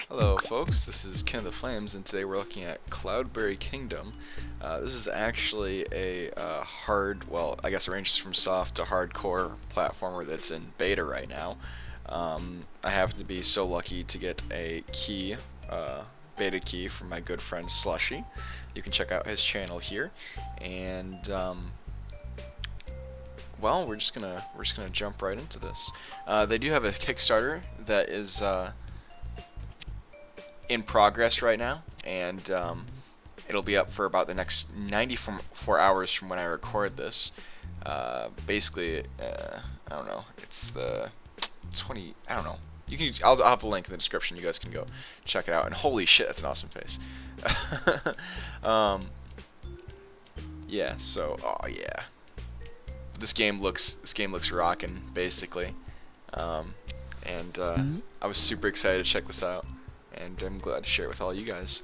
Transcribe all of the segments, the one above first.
Hello folks, this is KINoftheFLAMES, and today we're looking at Cloudberry Kingdom. This is actually a hard, well, I guess it ranges from soft to hardcore platformer that's in beta right now. I happen to be so lucky to get a key, beta key from my good friend Slushy. You can check out his channel here, and well, we're just gonna jump right into this. They do have a Kickstarter that is in progress right now, and it'll be up for about the next 94 hours from when I record this. Basically, I don't know. It's the 20. I don't know. You can. I'll have a link in the description. You guys can go check it out. And holy shit, that's an awesome face. Yeah. So, oh yeah. This game looks rockin', basically. I was super excited to check this out, and I'm glad to share it with all you guys.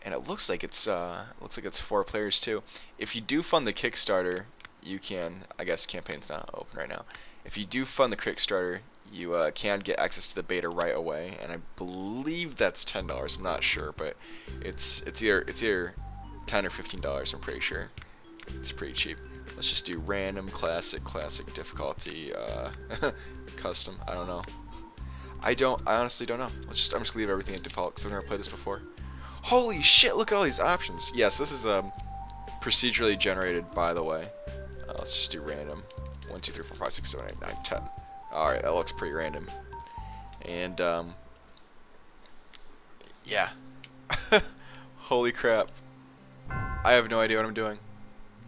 And it looks like it's 4 players too. If you do fund the Kickstarter, you can. I guess campaign's not open right now. If you do fund the Kickstarter, you can get access to the beta right away, and I believe that's $10. I'm not sure, but it's either $10 or $15. I'm pretty sure. It's pretty cheap. Let's just do random, classic difficulty, custom. I don't know. I honestly don't know. I'm just gonna leave everything at default because I've never played this before. Holy shit! Look at all these options. Yes, this is procedurally generated, by the way. Let's just do random. 1, 2, 3, 4, 5, 6, 7, 8, 9, 10. All right, that looks pretty random. And yeah. Holy crap! I have no idea what I'm doing.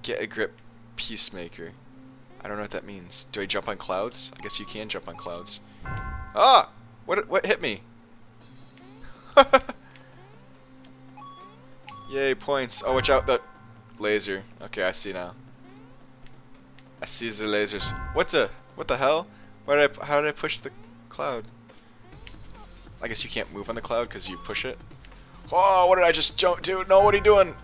Get a grip, peacemaker. I don't know what that means. Do I jump on clouds? I guess you can jump on clouds. Ah! What hit me? Yay, points. Oh, watch out, the laser. Okay, I see now. I see the lasers. What the hell? How did I push the cloud? I guess you can't move on the cloud because you push it. Oh, what did I just jump to? No, what are you doing?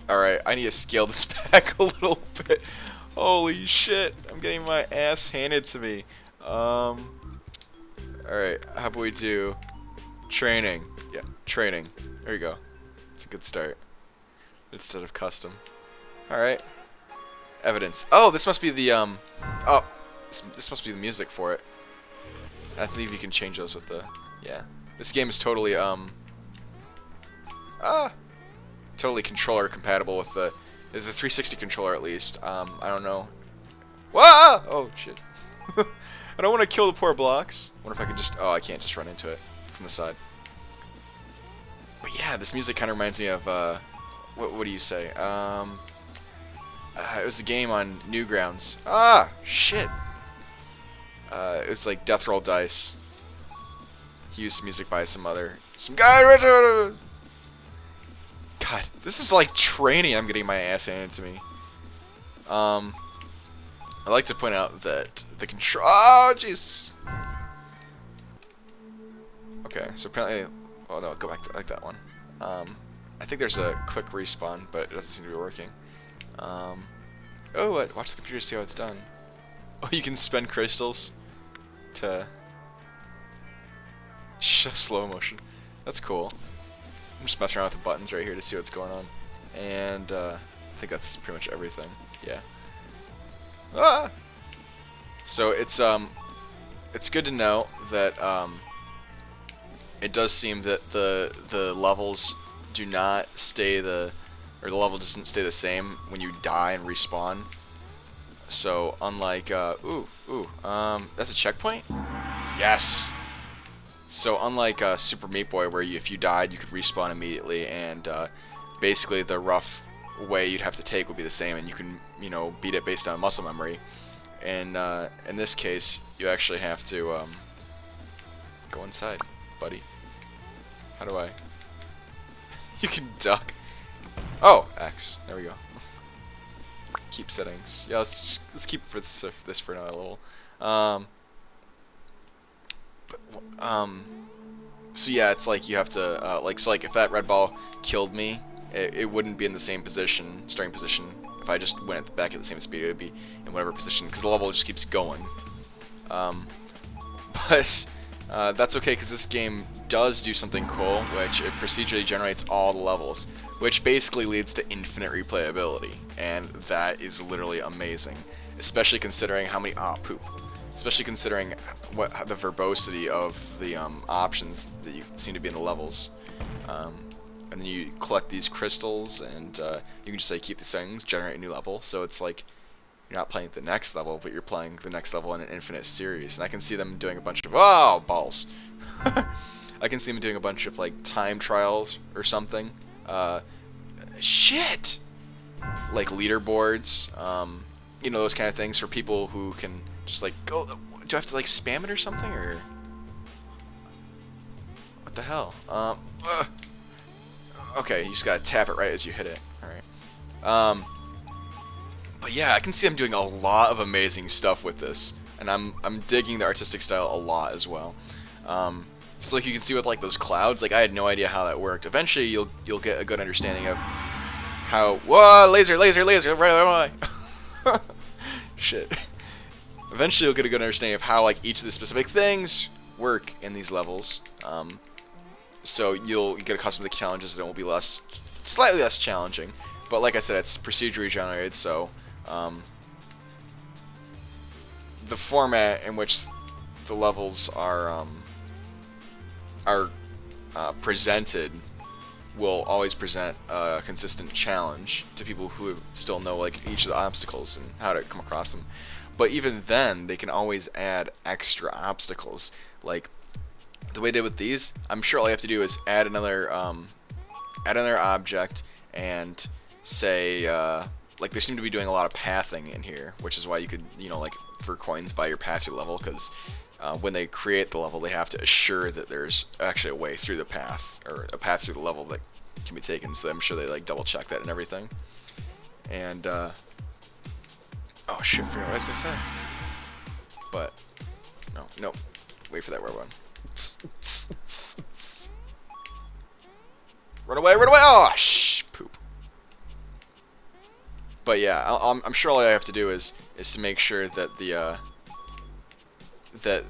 Alright, I need to scale this back a little bit. Holy shit, I'm getting my ass handed to me. Alright, how about we do training? Yeah, training. There you go. It's a good start. Instead of custom. Alright. Evidence. Oh, this must be the, oh, this must be the music for it. I believe you can change those with the, yeah. This game is totally, totally controller compatible with the, it's a 360 controller at least. I don't know. Whoa! Oh shit. I don't want to kill the poor blocks. I wonder if I could just, oh, I can't just run into it from the side. But yeah, this music kind of reminds me of, what do you say? It was a game on Newgrounds. Ah, shit. It was like Death Roll Dice. He used music by some guy. God, this is like training. I'm getting my ass handed to me. I'd like to point out that the control. Oh, jeez. Okay, so apparently, oh no, go back to like that one. I think there's a quick respawn, but it doesn't seem to be working. Oh, what? Watch the computer see how it's done. Oh, you can spend crystals to show slow motion. That's cool. I'm just messing around with the buttons right here to see what's going on. And I think that's pretty much everything. Yeah. Ah! So it's good to know that it does seem that the levels do not stay the level doesn't stay the same when you die and respawn. So unlike that's a checkpoint? Yes. So unlike Super Meat Boy, where if you died, you could respawn immediately, and basically the rough way you'd have to take would be the same, and you can, you know, beat it based on muscle memory. And in this case, you actually have to go inside, buddy. How do I? You can duck. Oh, X. There we go. Keep settings. Yeah, let's keep for this for another level. So yeah, it's like you have to so like if that red ball killed me, it wouldn't be in the same position, starting position. If I just went back at the same speed, it would be in whatever position, because the level just keeps going. But That's okay, because this game does do something cool, which it procedurally generates all the levels, which basically leads to infinite replayability, and that is literally amazing, especially considering how many poop. Especially considering the verbosity of the options that you seem to be in the levels. And then you collect these crystals, and you can just like keep these things, generate a new level. So it's like you're not playing the next level, but you're playing the next level in an infinite series. And I can see them doing a bunch of balls. I can see them doing a bunch of like time trials or something. Shit. Like leaderboards. You know, those kind of things for people who can just like go. Do I have to like spam it or something, or what the hell? Okay, you just gotta tap it right as you hit it. All right. But yeah, I can see them doing a lot of amazing stuff with this, and I'm digging the artistic style a lot as well. So like you can see with like those clouds, like I had no idea how that worked. Eventually, you'll get a good understanding of how. Whoa, laser, right away. Shit. Eventually, you'll get a good understanding of how like each of the specific things work in these levels. So you'll get accustomed to the challenges, and it will be slightly less challenging. But like I said, it's procedurally generated, so the format in which the levels are presented will always present a consistent challenge to people who still know like each of the obstacles and how to come across them. But even then, they can always add extra obstacles. Like the way they did with these, I'm sure all you have to do is add another object and say like they seem to be doing a lot of pathing in here, which is why you could, you know, like for coins buy your path through the level, because when they create the level, they have to assure that there's actually a way through the path, or a path through the level that can be taken. So I'm sure they like double check that and everything. And oh shit, I forgot what I was gonna say. But no, wait for that rubber one. Run away! Oh, poop. But yeah, I'm sure all I have to do is to make sure that that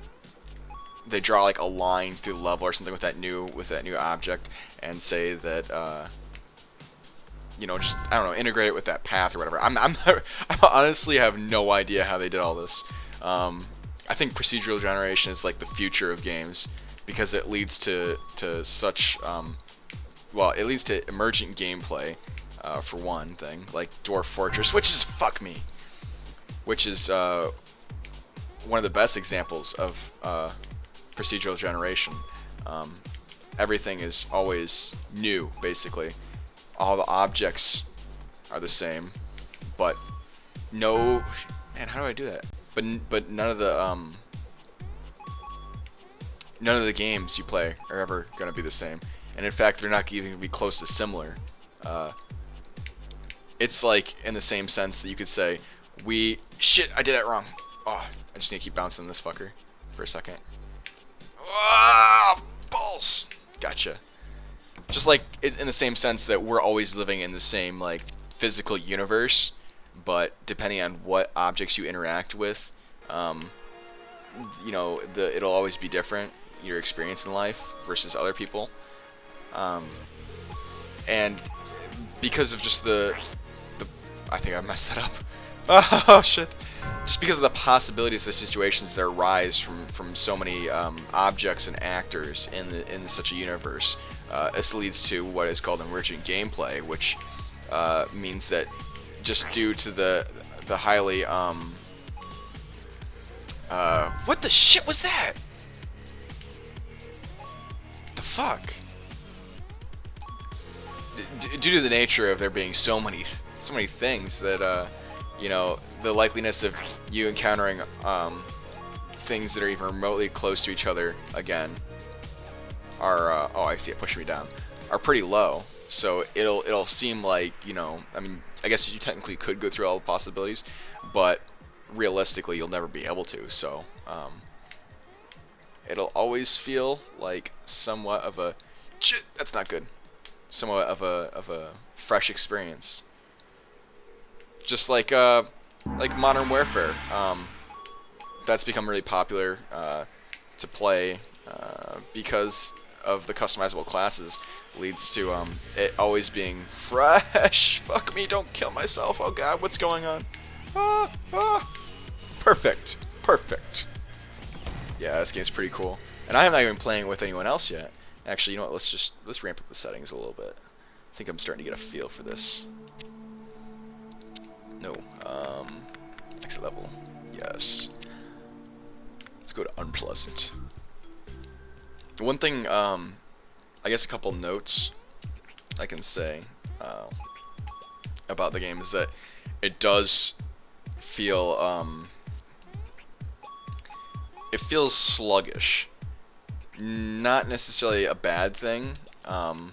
they draw like a line through the level or something with that new object, and say that you know, just I don't know, integrate it with that path or whatever. I honestly have no idea how they did all this. I think procedural generation is like the future of games, because it leads to such well, it leads to emergent gameplay, for one thing, like Dwarf Fortress, which is one of the best examples of procedural generation. Everything is always new, basically. All the objects are the same, but no. Man, how do I do that? But none of the games you play are ever gonna be the same, and in fact, they're not even gonna be close to similar. It's like in the same sense that you could say, shit, I did that wrong. Oh, I just need to keep bouncing this fucker for a second. Oh, balls! Gotcha. Just like in the same sense that we're always living in the same like physical universe, but depending on what objects you interact with, you know, it'll always be different, your experience in life versus other people. And because of just I think I messed that up. Oh shit! Just because of the possibilities of situations that arise from so many objects and actors in such a universe, this leads to what is called emergent gameplay, which means that just due to the highly what the shit was that? The fuck? Due to the nature of there being so many things that you know, the likeliness of you encountering things that are even remotely close to each other again are oh, I see it pushing me down, are pretty low. So it'll seem like, you know, I mean, I guess you technically could go through all the possibilities, but realistically you'll never be able to. So it'll always feel like somewhat of a that's not good. Somewhat of a fresh experience. Just like Modern Warfare, that's become really popular to play because of the customizable classes leads to it always being fresh. Fuck me, don't kill myself. Oh god, what's going on? Ah, ah. Perfect. Perfect. Yeah, this game's pretty cool. And I'm not even playing with anyone else yet. Actually, you know what? Let's ramp up the settings a little bit. I think I'm starting to get a feel for this. No. Exit level. Yes. Let's go to unpleasant. One thing, I guess a couple notes I can say about the game is that it does feel, it feels sluggish. Not necessarily a bad thing. Well,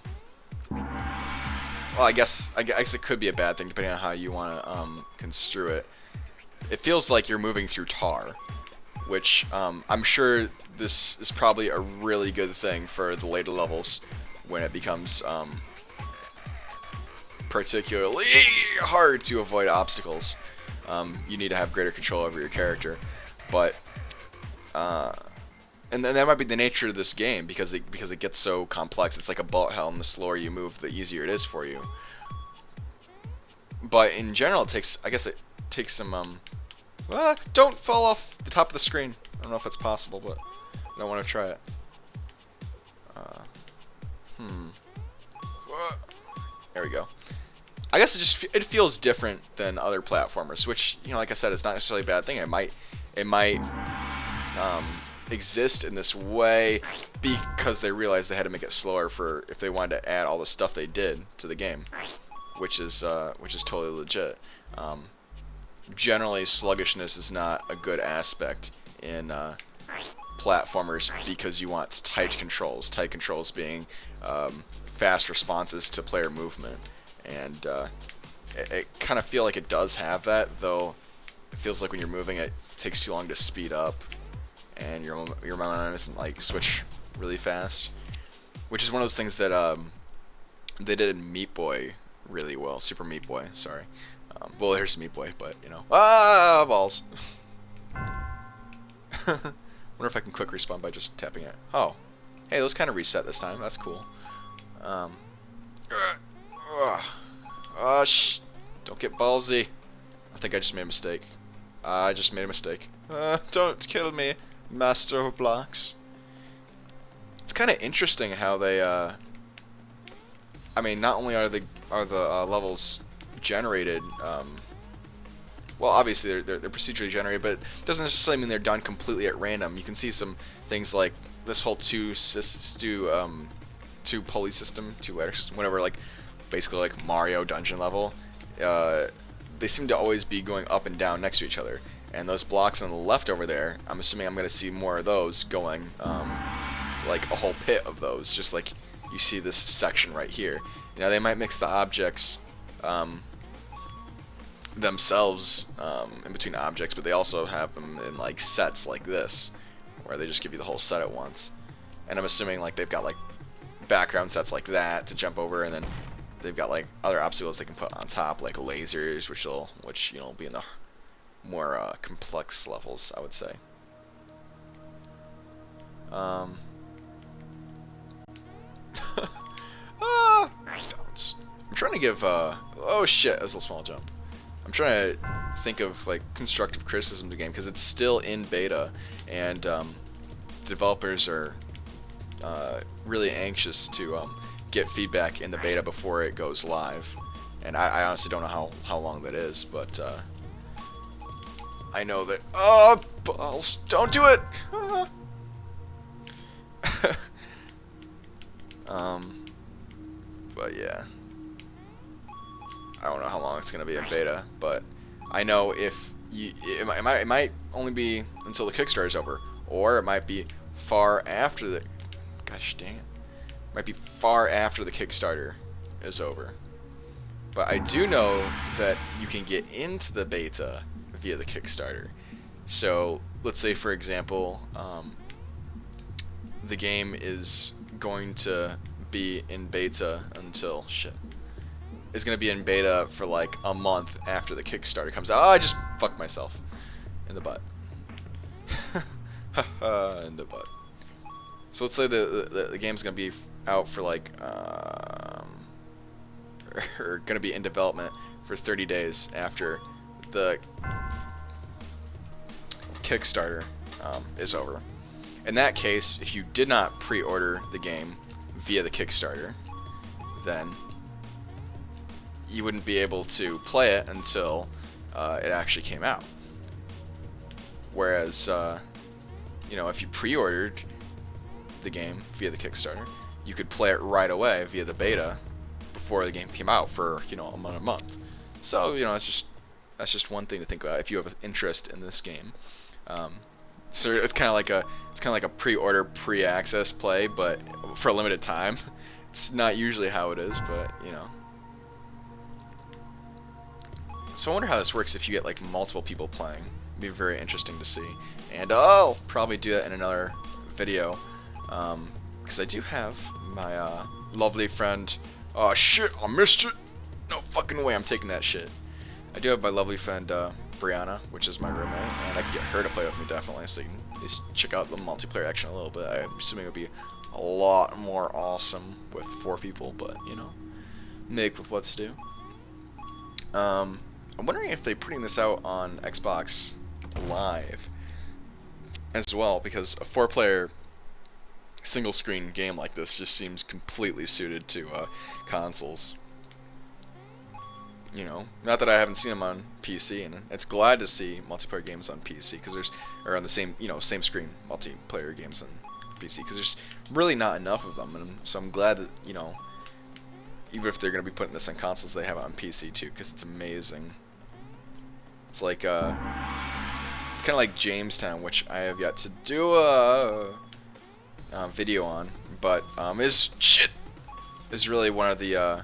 I guess it could be a bad thing depending on how you want to construe it. It feels like you're moving through tar, which I'm sure this is probably a really good thing for the later levels when it becomes particularly hard to avoid obstacles. You need to have greater control over your character, but and then that might be the nature of this game because it gets so complex. It's like a bullet hell, and the slower you move, the easier it is for you. But in general, it takes some don't fall off the top of the screen. I don't know if that's possible, but I don't want to try it. There we go. I guess it feels different than other platformers, which, you know, like I said, it's not necessarily a bad thing. It might exist in this way because they realized they had to make it slower for if they wanted to add all the stuff they did to the game, which is totally legit. Generally, sluggishness is not a good aspect in platformers because you want tight controls. Tight controls being fast responses to player movement, and it kind of feel like it does have that, though. It feels like when you're moving, it takes too long to speed up, and your momentum doesn't like switch really fast, which is one of those things that they did in Meat Boy really well. Super Meat Boy, sorry. Well, there's Meat Boy, but you know, balls. Wonder if I can quick respawn by just tapping it. Oh, hey, those kind of reset this time. That's cool. Don't get ballsy. I think I just made a mistake. I just made a mistake. Don't kill me, Master of Blocks. It's kind of interesting how they. I mean, not only are the levels generated. Well, obviously they're procedurally generated, but it doesn't necessarily mean they're done completely at random. You can see some things like this whole two pulley system, two ladder system, whatever. Like basically like Mario dungeon level. They seem to always be going up and down next to each other. And those blocks on the left over there, I'm assuming I'm going to see more of those going, like a whole pit of those, just like you see this section right here. You know, they might mix the objects themselves in between objects, but they also have them in like sets like this, where they just give you the whole set at once. And I'm assuming like they've got like background sets like that to jump over, and then they've got like other obstacles they can put on top, like lasers, which you know be in the more complex levels, I would say. Bounce. I'm trying to give oh shit, that was a small jump. I'm trying to think of like constructive criticism of the game because it's still in beta, and developers are really anxious to get feedback in the beta before it goes live. And I honestly don't know how long that is, but I know that. Oh, balls! Don't do it! But yeah. I don't know how long it's gonna be in beta, but I know if it might only be until the Kickstarter's over, or it might be far after the. Gosh dang it! Might be far after the Kickstarter is over. But I do know that you can get into the beta via the Kickstarter. So let's say, for example, the game is going to be in beta until is going to be in beta for like a month after the Kickstarter comes out. Oh, I just fucked myself in the butt. In the butt. So let's say the game's gonna be out for like or gonna be in development for 30 days after the Kickstarter is over. In that case, if you did not pre-order the game via the Kickstarter, then you wouldn't be able to play it until it actually came out. Whereas, you know, if you pre-ordered the game via the Kickstarter, you could play it right away via the beta before the game came out for, you know, a month. So, you know, that's just one thing to think about if you have an interest in this game. So it's kind of like a pre-order, pre-access play, but for a limited time. It's not usually how it is, but you know. So I wonder how this works if you get like multiple people playing. It'd be very interesting to see, and I'll probably do that in another video, because I do have my lovely friend. Oh shit, I missed it. No fucking way, I'm taking that shit. I do have my lovely friend Brianna, which is my roommate, and I can get her to play with me definitely, so you can at least check out the multiplayer action a little bit. I'm assuming it would be a lot more awesome with 4 people, but you know, make with what's to do. I'm wondering if they're putting this out on Xbox Live as well, because a 4-player single-screen game like this just seems completely suited to consoles. You know, not that I haven't seen them on PC, and it's glad to see multiplayer games on PC because or on the same, you know, same screen multiplayer games on PC, because there's really not enough of them, and so I'm glad that, you know, even if they're going to be putting this on consoles, they have it on PC too, because it's amazing. It's like it's kind of like Jamestown, which I have yet to do a video on, but is really one of the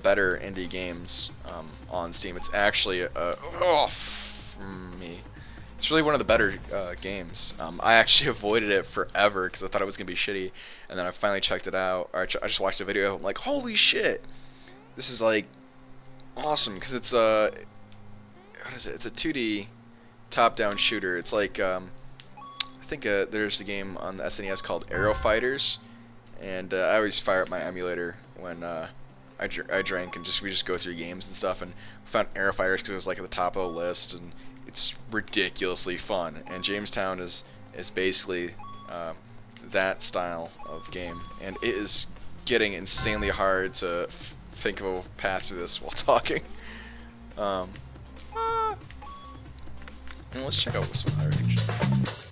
better indie games on Steam. It's actually it's really one of the better games. I actually avoided it forever because I thought it was gonna be shitty, and then I finally checked it out. Or I just watched a video. I'm like, holy shit, this is like awesome, because it's what is it? It's a 2D top-down shooter. It's like I think there's a game on the SNES called Arrow Fighters, and I always fire up my emulator when I drank, and we just go through games and stuff, and we found Arrow Fighters because it was like at the top of the list, and it's ridiculously fun. And Jamestown is basically that style of game, and it is getting insanely hard to think of a path to this while talking. And let's check out some other features.